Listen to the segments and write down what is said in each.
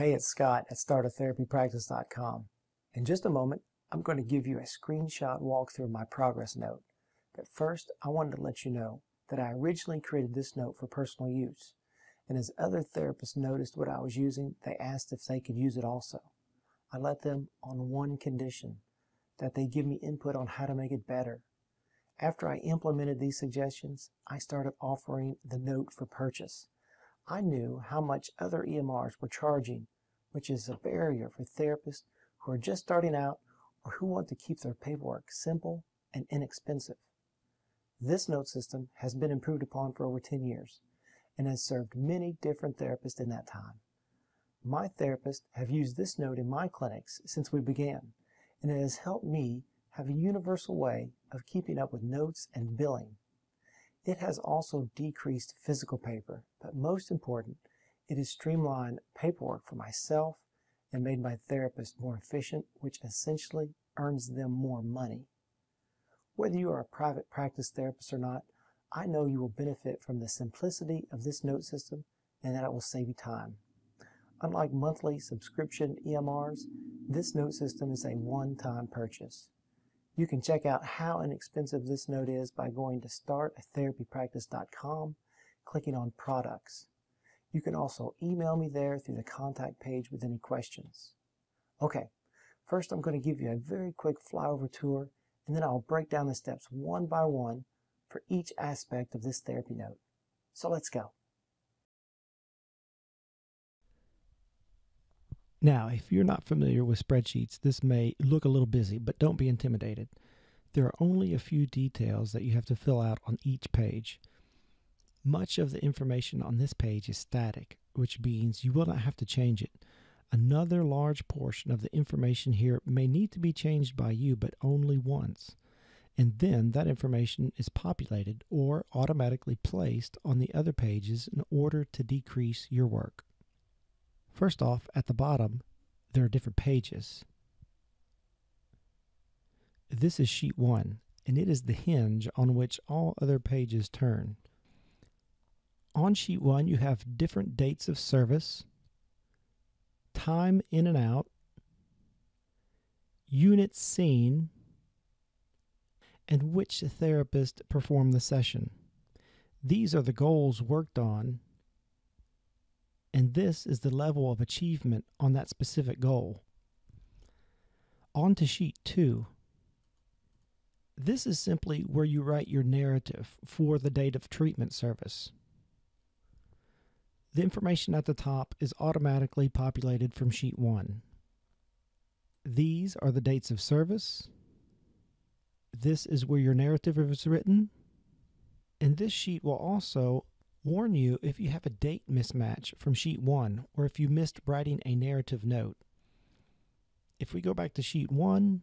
Hey, it's Scott at startatherapypractice.com. In just a moment, I'm going to give you a screenshot walkthrough of my progress note. But first, I wanted to let you know that I originally created this note for personal use. And as other therapists noticed what I was using, they asked if they could use it also. I let them on one condition, that they give me input on how to make it better. After I implemented these suggestions, I started offering the note for purchase. I knew how much other EMRs were charging, which is a barrier for therapists who are just starting out or who want to keep their paperwork simple and inexpensive. This note system has been improved upon for over 10 years and has served many different therapists in that time. My therapists have used this note in my clinics since we began, and it has helped me have a universal way of keeping up with notes and billing. It has also decreased physical paper, but most important, it has streamlined paperwork for myself and made my therapist more efficient, which essentially earns them more money. Whether you are a private practice therapist or not, I know you will benefit from the simplicity of this note system and that it will save you time. Unlike monthly subscription EMRs, this note system is a one-time purchase. You can check out how inexpensive this note is by going to startatherapypractice.com, clicking on Products. You can also email me there through the contact page with any questions. Okay, first I'm going to give you a very quick flyover tour, and then I'll break down the steps one by one for each aspect of this therapy note. So let's go. Now, if you're not familiar with spreadsheets, this may look a little busy, but don't be intimidated. There are only a few details that you have to fill out on each page. Much of the information on this page is static, which means you will not have to change it. Another large portion of the information here may need to be changed by you, but only once. And then that information is populated or automatically placed on the other pages in order to decrease your work. First off, at the bottom, there are different pages. This is sheet 1, and it is the hinge on which all other pages turn. On sheet 1, you have different dates of service, time in and out, units seen, and which therapist performed the session. These are the goals worked on, and this is the level of achievement on that specific goal. On to sheet 2. This is simply where you write your narrative for the date of treatment service. The information at the top is automatically populated from sheet 1. These are the dates of service. This is where your narrative is written. And this sheet will also warn you if you have a date mismatch from sheet 1 or if you missed writing a narrative note. If we go back to sheet 1,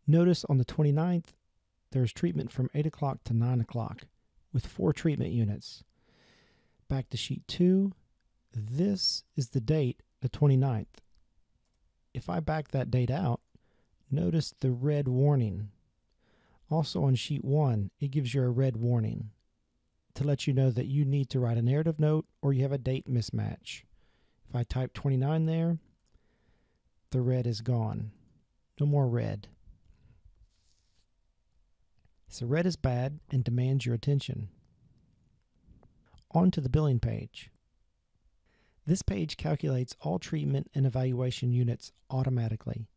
notice on the 29th there's treatment from 8 o'clock to 9 o'clock with 4 treatment units. Back to sheet 2, this is the date, the 29th. If I back that date out, notice the red warning. Also on sheet 1, it gives you a red warning to let you know that you need to write a narrative note or you have a date mismatch. If I type 29 there, the red is gone. No more red. So red is bad and demands your attention. On to the billing page. This page calculates all treatment and evaluation units automatically.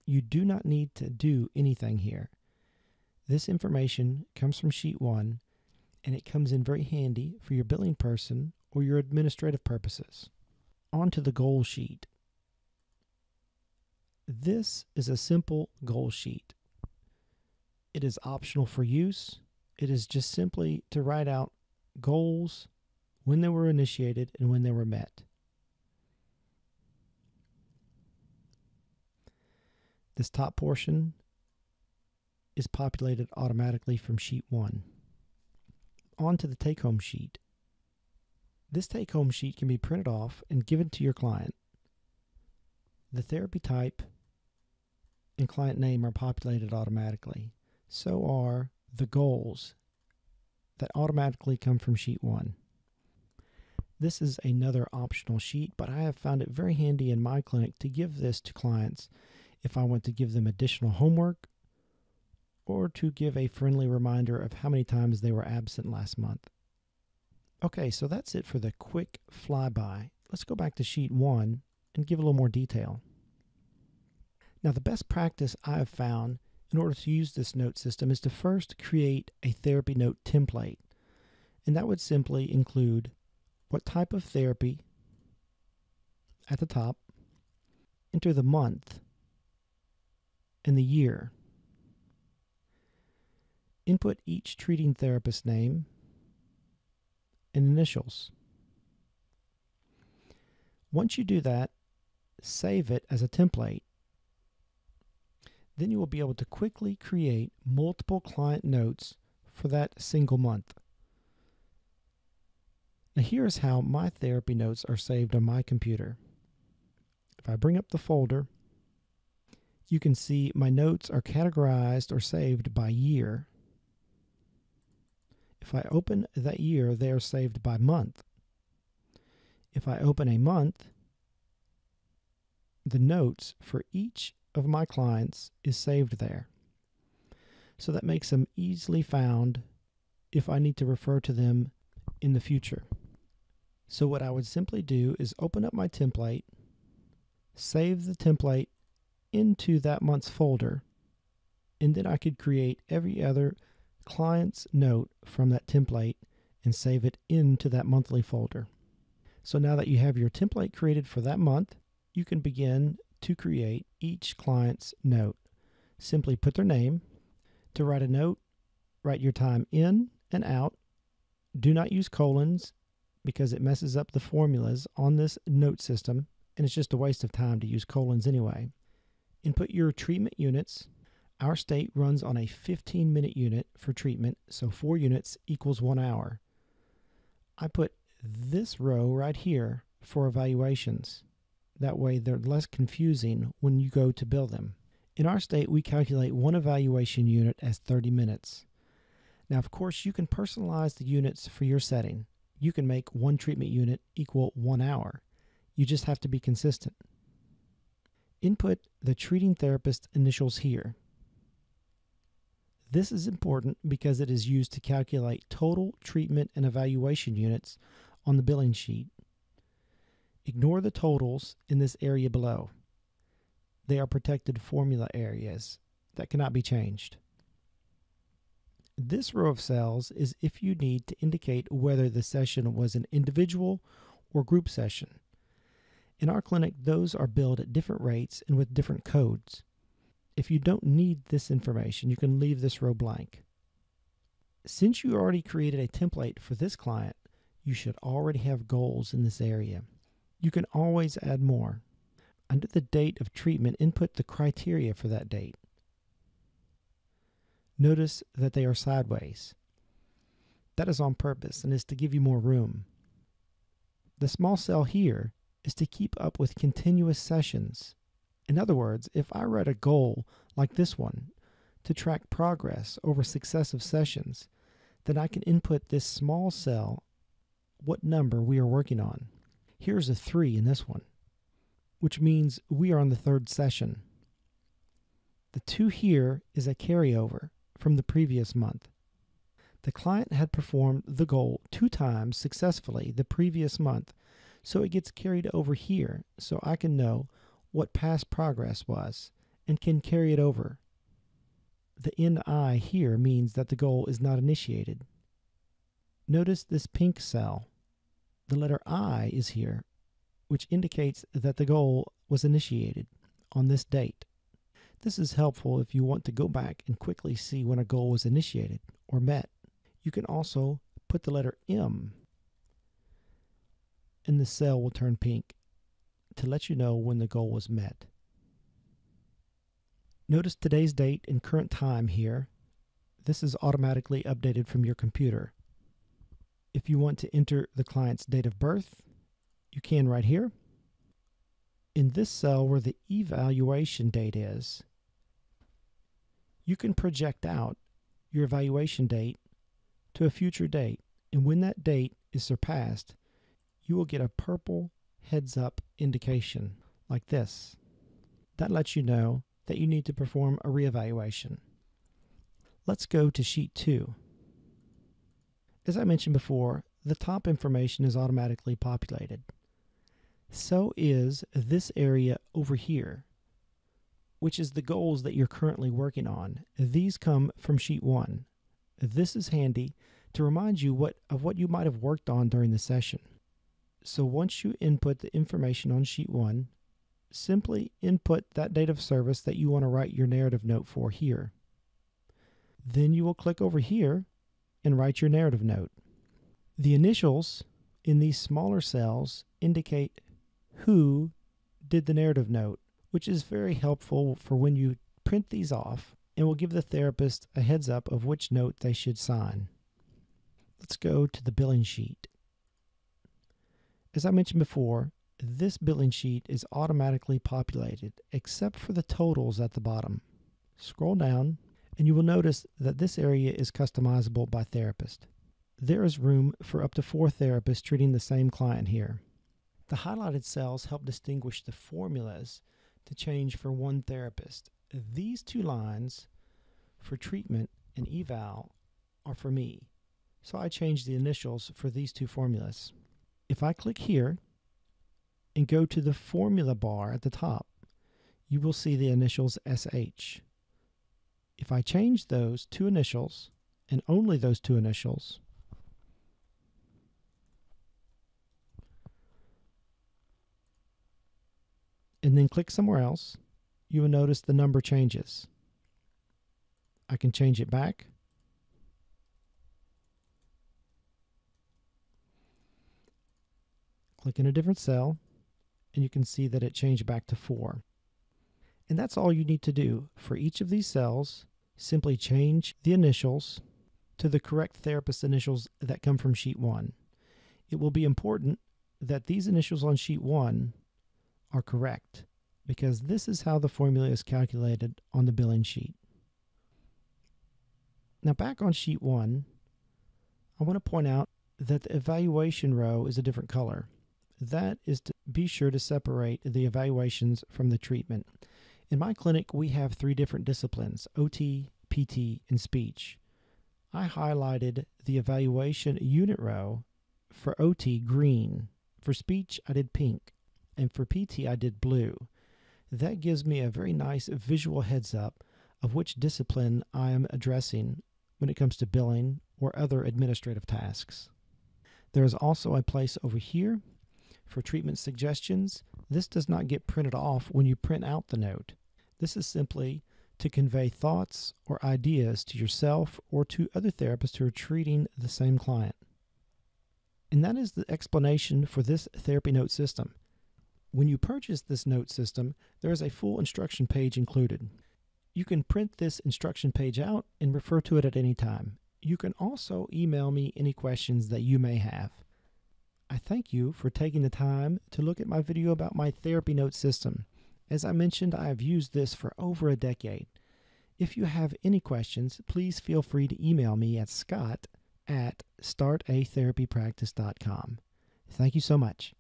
You do not need to do anything here. This information comes from sheet 1, and it comes in very handy for your billing person or your administrative purposes. On to the goal sheet. This is a simple goal sheet. It is optional for use. It is just simply to write out goals, when they were initiated, and when they were met. This top portion is populated automatically from sheet 1. On to the take-home sheet. This take-home sheet can be printed off and given to your client. The therapy type and client name are populated automatically. So are the goals that automatically come from sheet 1. This is another optional sheet, but I have found it very handy in my clinic to give this to clients if I want to give them additional homework or to give a friendly reminder of how many times they were absent last month. Okay, so that's it for the quick flyby. Let's go back to sheet 1 and give a little more detail. Now, the best practice I have found in order to use this note system is to first create a therapy note template. And that would simply include what type of therapy at the top, enter the month and the year, input each treating therapist's name and initials. Once you do that, save it as a template. Then you will be able to quickly create multiple client notes for that single month. Now here's how my therapy notes are saved on my computer. If I bring up the folder, you can see my notes are categorized or saved by year. If I open that year, they are saved by month. If I open a month, the notes for each of my clients is saved there. So that makes them easily found if I need to refer to them in the future. So what I would simply do is open up my template, save the template into that month's folder, and then I could create every other client's note from that template and save it into that monthly folder. So now that you have your template created for that month, you can begin to create each client's note. Simply put their name. To write a note, write your time in and out. Do not use colons because it messes up the formulas on this note system, and it's just a waste of time to use colons anyway. Input your treatment units. Our state runs on a 15-minute unit for treatment, so 4 units equals 1 hour. I put this row right here for evaluations. That way they're less confusing when you go to bill them. In our state, we calculate one evaluation unit as 30 minutes. Now, of course, you can personalize the units for your setting. You can make one treatment unit equal 1 hour. You just have to be consistent. Input the treating therapist initials here. This is important because it is used to calculate total treatment and evaluation units on the billing sheet. Ignore the totals in this area below. They are protected formula areas that cannot be changed. This row of cells is if you need to indicate whether the session was an individual or group session. In our clinic, those are billed at different rates and with different codes. If you don't need this information, you can leave this row blank. Since you already created a template for this client, you should already have goals in this area. You can always add more. Under the date of treatment, input the criteria for that date. Notice that they are sideways. That is on purpose and is to give you more room. The small cell here is to keep up with continuous sessions. In other words, if I write a goal like this one to track progress over successive sessions, then I can input this small cell what number we are working on. Here's a 3 in this one, which means we are on the 3rd session. The 2 here is a carryover from the previous month. The client had performed the goal 2 times successfully the previous month, so it gets carried over here so I can know what past progress was and can carry it over. The NI here means that the goal is not initiated. Notice this pink cell. The letter I is here, which indicates that the goal was initiated on this date. This is helpful if you want to go back and quickly see when a goal was initiated or met. You can also put the letter M, and the cell will turn pink to let you know when the goal was met. Notice today's date and current time here. This is automatically updated from your computer. If you want to enter the client's date of birth, you can right here. In this cell where the evaluation date is, you can project out your evaluation date to a future date, and when that date is surpassed, you will get a purple heads-up indication like this. That lets you know that you need to perform a reevaluation. Let's go to Sheet 2. As I mentioned before, the top information is automatically populated. So is this area over here, which is the goals that you're currently working on. These come from Sheet 1. This is handy to remind you of what you might have worked on during the session. So once you input the information on Sheet 1, simply input that date of service that you want to write your narrative note for here. Then you will click over here and write your narrative note. The initials in these smaller cells indicate who did the narrative note, which is very helpful for when you print these off and will give the therapist a heads up of which note they should sign. Let's go to the billing sheet. As I mentioned before, this billing sheet is automatically populated except for the totals at the bottom. Scroll down and you will notice that this area is customizable by therapist. There is room for up to 4 therapists treating the same client here. The highlighted cells help distinguish the formulas to change for one therapist. These 2 lines for treatment and eval are for me, so I changed the initials for these 2 formulas. If I click here and go to the formula bar at the top, you will see the initials SH. If I change those 2 initials, and only those 2 initials, and then click somewhere else, you will notice the number changes. I can change it back. Click in a different cell, and you can see that it changed back to 4. And that's all you need to do. For each of these cells, simply change the initials to the correct therapist initials that come from Sheet 1. It will be important that these initials on Sheet 1 are correct, because this is how the formula is calculated on the billing sheet. Now back on Sheet 1, I want to point out that the evaluation row is a different color. That is to be sure to separate the evaluations from the treatment. In my clinic, we have 3 different disciplines: OT, PT, and speech. I highlighted the evaluation unit row for OT green. For speech, I did pink. And for PT, I did blue. That gives me a very nice visual heads up of which discipline I am addressing when it comes to billing or other administrative tasks. There is also a place over here for treatment suggestions. This does not get printed off when you print out the note. This is simply to convey thoughts or ideas to yourself or to other therapists who are treating the same client. And that is the explanation for this therapy note system. When you purchase this note system, there is a full instruction page included. You can print this instruction page out and refer to it at any time. You can also email me any questions that you may have. I thank you for taking the time to look at my video about my therapy note system. As I mentioned, I have used this for over a decade. If you have any questions, please feel free to email me at scott@startatherapypractice.com. Thank you so much.